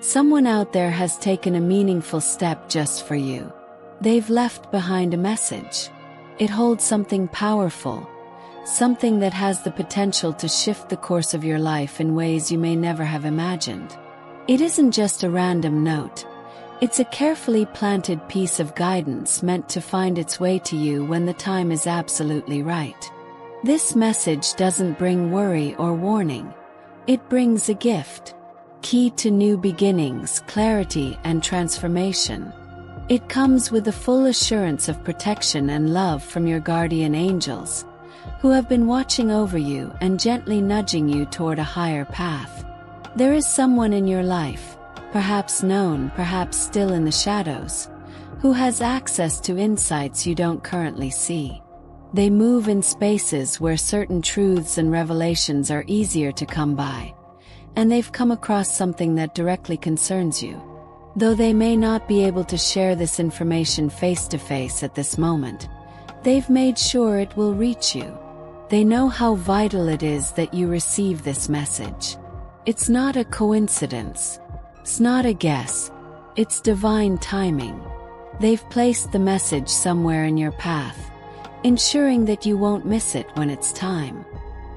Someone out there has taken a meaningful step just for you. They've left behind a message. It holds something powerful, something that has the potential to shift the course of your life in ways you may never have imagined. It isn't just a random note. It's a carefully planted piece of guidance meant to find its way to you when the time is absolutely right. This message doesn't bring worry or warning. It brings a gift. Key to new beginnings, clarity, and transformation. It comes with the full assurance of protection and love from your guardian angels, who have been watching over you and gently nudging you toward a higher path. There is someone in your life, perhaps known, perhaps still in the shadows, who has access to insights you don't currently see. They move in spaces where certain truths and revelations are easier to come by, and they've come across something that directly concerns you. Though they may not be able to share this information face to face at this moment, they've made sure it will reach you. They know how vital it is that you receive this message. It's not a coincidence. It's not a guess. It's divine timing. They've placed the message somewhere in your path, ensuring that you won't miss it when it's time.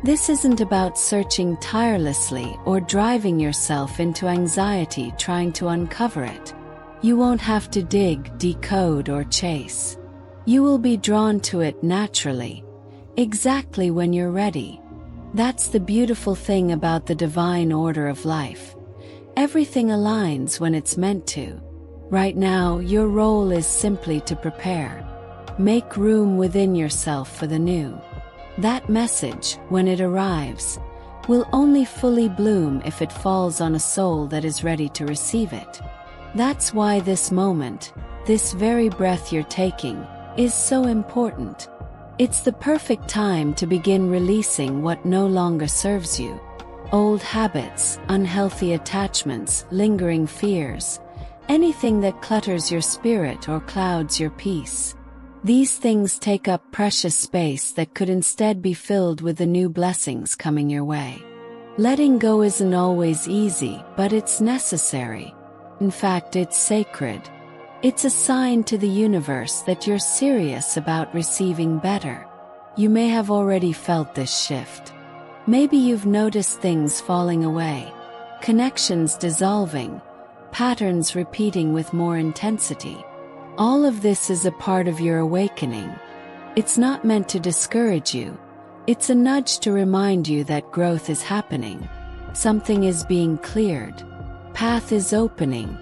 This isn't about searching tirelessly or driving yourself into anxiety trying to uncover it. You won't have to dig, decode, or chase. You will be drawn to it naturally, exactly when you're ready. That's the beautiful thing about the divine order of life. Everything aligns when it's meant to. Right now, your role is simply to prepare. Make room within yourself for the new. That message, when it arrives, will only fully bloom if it falls on a soul that is ready to receive it. That's why this moment, this very breath you're taking, is so important. It's the perfect time to begin releasing what no longer serves you. Old habits, unhealthy attachments, lingering fears, anything that clutters your spirit or clouds your peace. These things take up precious space that could instead be filled with the new blessings coming your way. Letting go isn't always easy, but it's necessary. In fact, it's sacred. It's a sign to the universe that you're serious about receiving better. You may have already felt this shift. Maybe you've noticed things falling away, connections dissolving, patterns repeating with more intensity. All of this is a part of your awakening. It's not meant to discourage you. It's a nudge to remind you that growth is happening. Something is being cleared. Path is opening.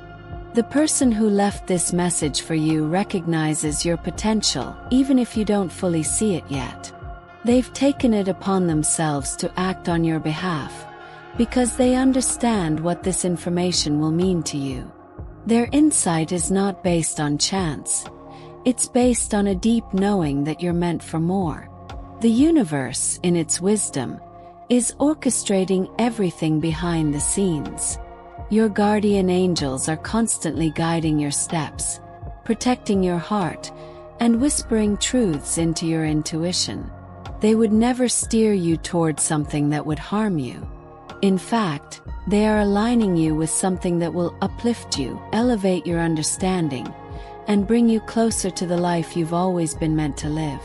The person who left this message for you recognizes your potential, even if you don't fully see it yet. They've taken it upon themselves to act on your behalf, because they understand what this information will mean to you. Their insight is not based on chance. It's based on a deep knowing that you're meant for more. The universe, in its wisdom, is orchestrating everything behind the scenes. Your guardian angels are constantly guiding your steps, protecting your heart, and whispering truths into your intuition. They would never steer you toward something that would harm you. In fact, they are aligning you with something that will uplift you, elevate your understanding, and bring you closer to the life you've always been meant to live.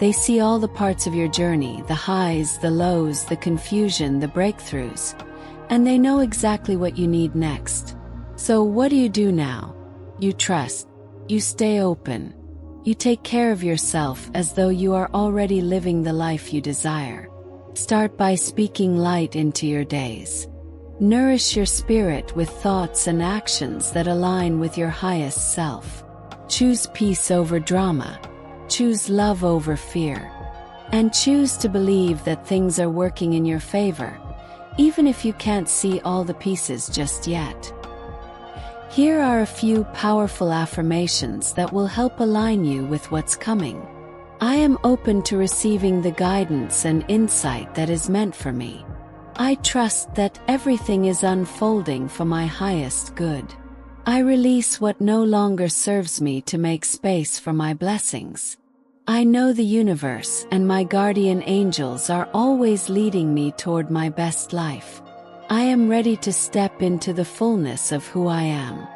They see all the parts of your journey, the highs, the lows, the confusion, the breakthroughs, and they know exactly what you need next. So what do you do now? You trust. You stay open. You take care of yourself as though you are already living the life you desire. Start by speaking light into your days. Nourish your spirit with thoughts and actions that align with your highest self. Choose peace over drama. Choose love over fear. And choose to believe that things are working in your favor, even if you can't see all the pieces just yet. Here are a few powerful affirmations that will help align you with what's coming. I am open to receiving the guidance and insight that is meant for me. I trust that everything is unfolding for my highest good. I release what no longer serves me to make space for my blessings. I know the universe and my guardian angels are always leading me toward my best life. I am ready to step into the fullness of who I am.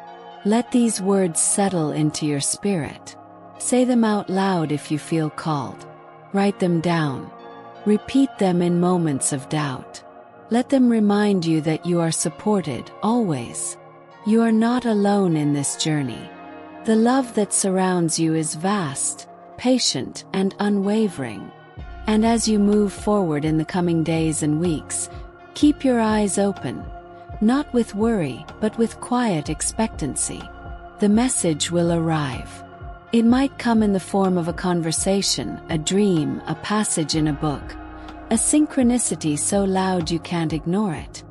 Let these words settle into your spirit. Say them out loud if you feel called. Write them down. Repeat them in moments of doubt. Let them remind you that you are supported, always. You are not alone in this journey. The love that surrounds you is vast, patient, and unwavering. And as you move forward in the coming days and weeks, keep your eyes open, not with worry, but with quiet expectancy. The message will arrive. It might come in the form of a conversation, a dream, a passage in a book, a synchronicity so loud you can't ignore it.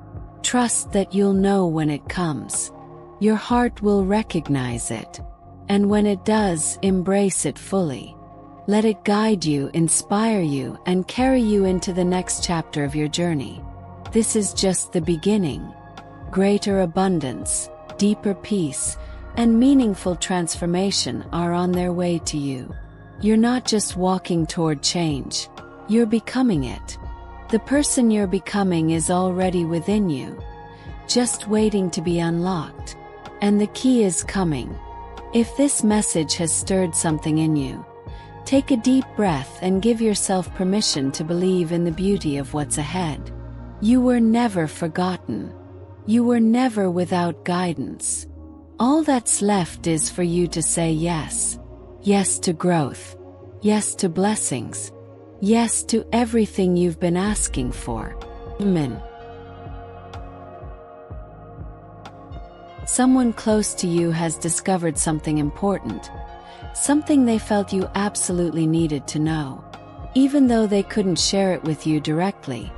Trust that you'll know when it comes. Your heart will recognize it. And when it does, embrace it fully. Let it guide you, inspire you, and carry you into the next chapter of your journey. This is just the beginning. Greater abundance, deeper peace, and meaningful transformation are on their way to you. You're not just walking toward change, you're becoming it. The person you're becoming is already within you, just waiting to be unlocked. And the key is coming. If this message has stirred something in you, take a deep breath and give yourself permission to believe in the beauty of what's ahead. You were never forgotten. You were never without guidance. All that's left is for you to say yes. Yes to growth. Yes to blessings. Yes to everything you've been asking for. Amen. Someone close to you has discovered something important, something they felt you absolutely needed to know. Even though they couldn't share it with you directly,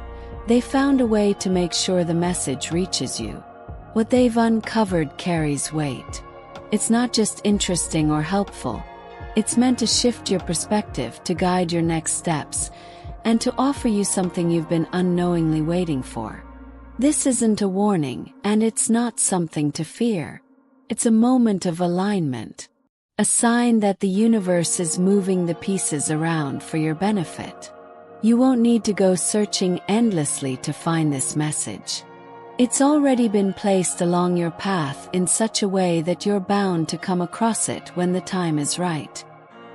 they found a way to make sure the message reaches you. What they've uncovered carries weight. It's not just interesting or helpful. It's meant to shift your perspective, to guide your next steps, and to offer you something you've been unknowingly waiting for. This isn't a warning, and it's not something to fear. It's a moment of alignment. A sign that the universe is moving the pieces around for your benefit. You won't need to go searching endlessly to find this message. It's already been placed along your path in such a way that you're bound to come across it when the time is right.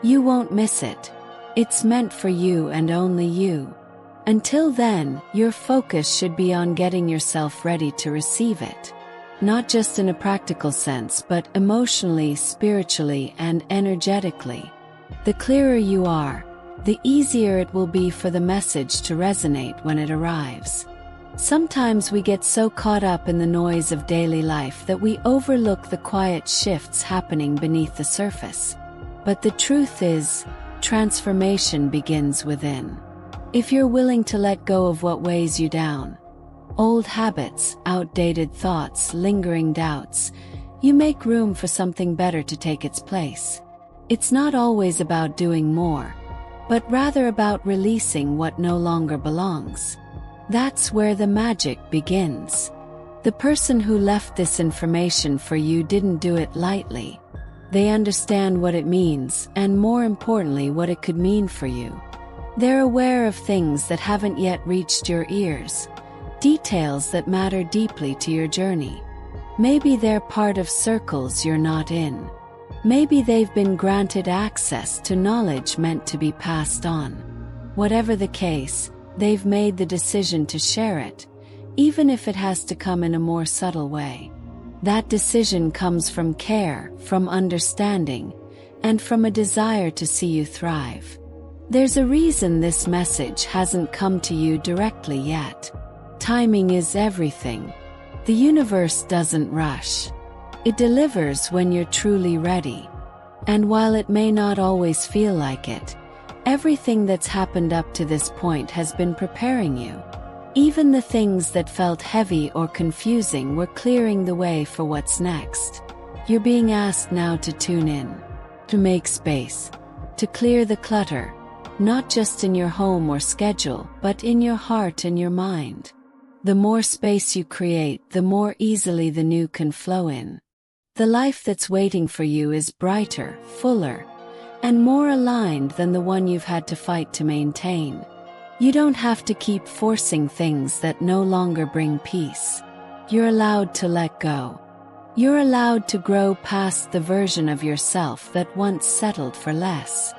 You won't miss it. It's meant for you and only you. Until then, your focus should be on getting yourself ready to receive it. Not just in a practical sense, but emotionally, spiritually, and energetically. The clearer you are, the easier it will be for the message to resonate when it arrives. Sometimes we get so caught up in the noise of daily life that we overlook the quiet shifts happening beneath the surface. But the truth is, transformation begins within. If you're willing to let go of what weighs you down, old habits, outdated thoughts, lingering doubts, you make room for something better to take its place. It's not always about doing more, but rather about releasing what no longer belongs. That's where the magic begins. The person who left this information for you didn't do it lightly. They understand what it means, and more importantly, what it could mean for you. They're aware of things that haven't yet reached your ears, details that matter deeply to your journey. Maybe they're part of circles you're not in. Maybe they've been granted access to knowledge meant to be passed on. Whatever the case, they've made the decision to share it, even if it has to come in a more subtle way. That decision comes from care, from understanding, and from a desire to see you thrive. There's a reason this message hasn't come to you directly yet. Timing is everything. The universe doesn't rush. It delivers when you're truly ready. And while it may not always feel like it, everything that's happened up to this point has been preparing you. Even the things that felt heavy or confusing were clearing the way for what's next. You're being asked now to tune in, to make space, to clear the clutter, not just in your home or schedule, but in your heart and your mind. The more space you create, the more easily the new can flow in. The life that's waiting for you is brighter, fuller, and more aligned than the one you've had to fight to maintain. You don't have to keep forcing things that no longer bring peace. You're allowed to let go. You're allowed to grow past the version of yourself that once settled for less.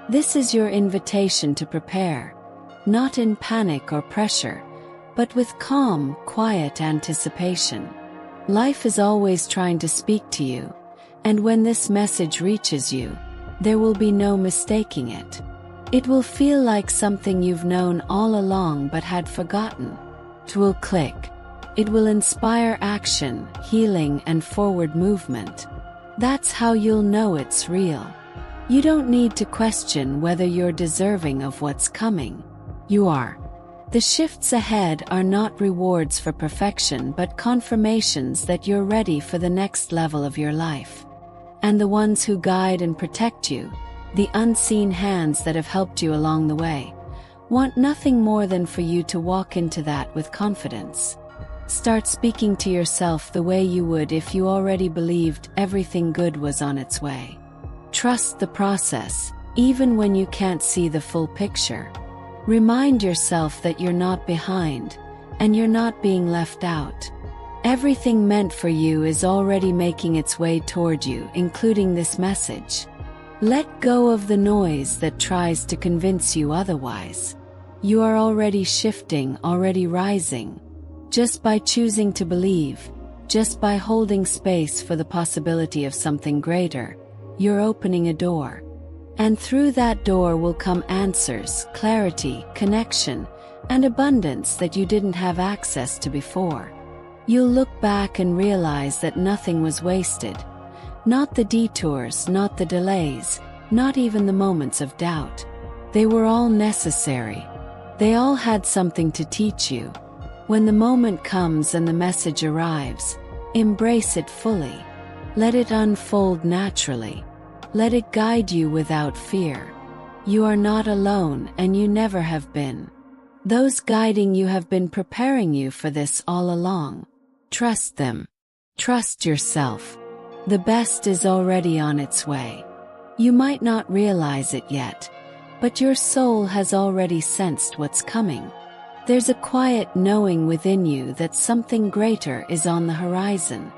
This is your invitation to prepare, not in panic or pressure, but with calm, quiet anticipation. Life is always trying to speak to you, and when this message reaches you, there will be no mistaking it. It will feel like something you've known all along but had forgotten. It will click. It will inspire action, healing, and forward movement. That's how you'll know it's real. You don't need to question whether you're deserving of what's coming. You are. The shifts ahead are not rewards for perfection but confirmations that you're ready for the next level of your life. And the ones who guide and protect you, the unseen hands that have helped you along the way, want nothing more than for you to walk into that with confidence. Start speaking to yourself the way you would if you already believed everything good was on its way. Trust the process, even when you can't see the full picture. Remind yourself that you're not behind, and you're not being left out. Everything meant for you is already making its way toward you, including this message. Let go of the noise that tries to convince you otherwise. You are already shifting, already rising. Just by choosing to believe, just by holding space for the possibility of something greater, you're opening a door. And through that door will come answers, clarity, connection, and abundance that you didn't have access to before. You'll look back and realize that nothing was wasted. Not the detours, not the delays, not even the moments of doubt. They were all necessary. They all had something to teach you. When the moment comes and the message arrives, embrace it fully. Let it unfold naturally. Let it guide you without fear. You are not alone, and you never have been. Those guiding you have been preparing you for this all along. Trust them. Trust yourself. The best is already on its way. You might not realize it yet, but your soul has already sensed what's coming. There's a quiet knowing within you that something greater is on the horizon.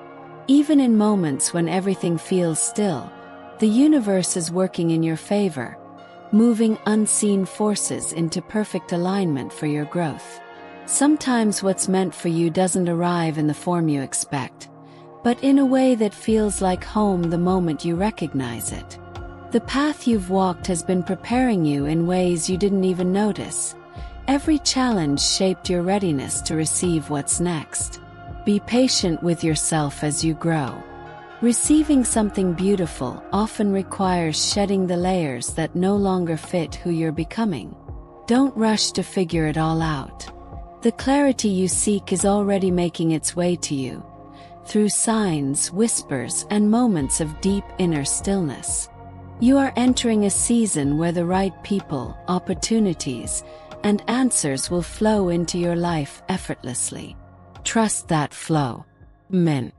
Even in moments when everything feels still, the universe is working in your favor, moving unseen forces into perfect alignment for your growth. Sometimes what's meant for you doesn't arrive in the form you expect, but in a way that feels like home the moment you recognize it. The path you've walked has been preparing you in ways you didn't even notice. Every challenge shaped your readiness to receive what's next. Be patient with yourself as you grow. Receiving something beautiful often requires shedding the layers that no longer fit who you're becoming. Don't rush to figure it all out. The clarity you seek is already making its way to you, through signs, whispers, and moments of deep inner stillness. You are entering a season where the right people, opportunities, and answers will flow into your life effortlessly. Trust that flow. Amen.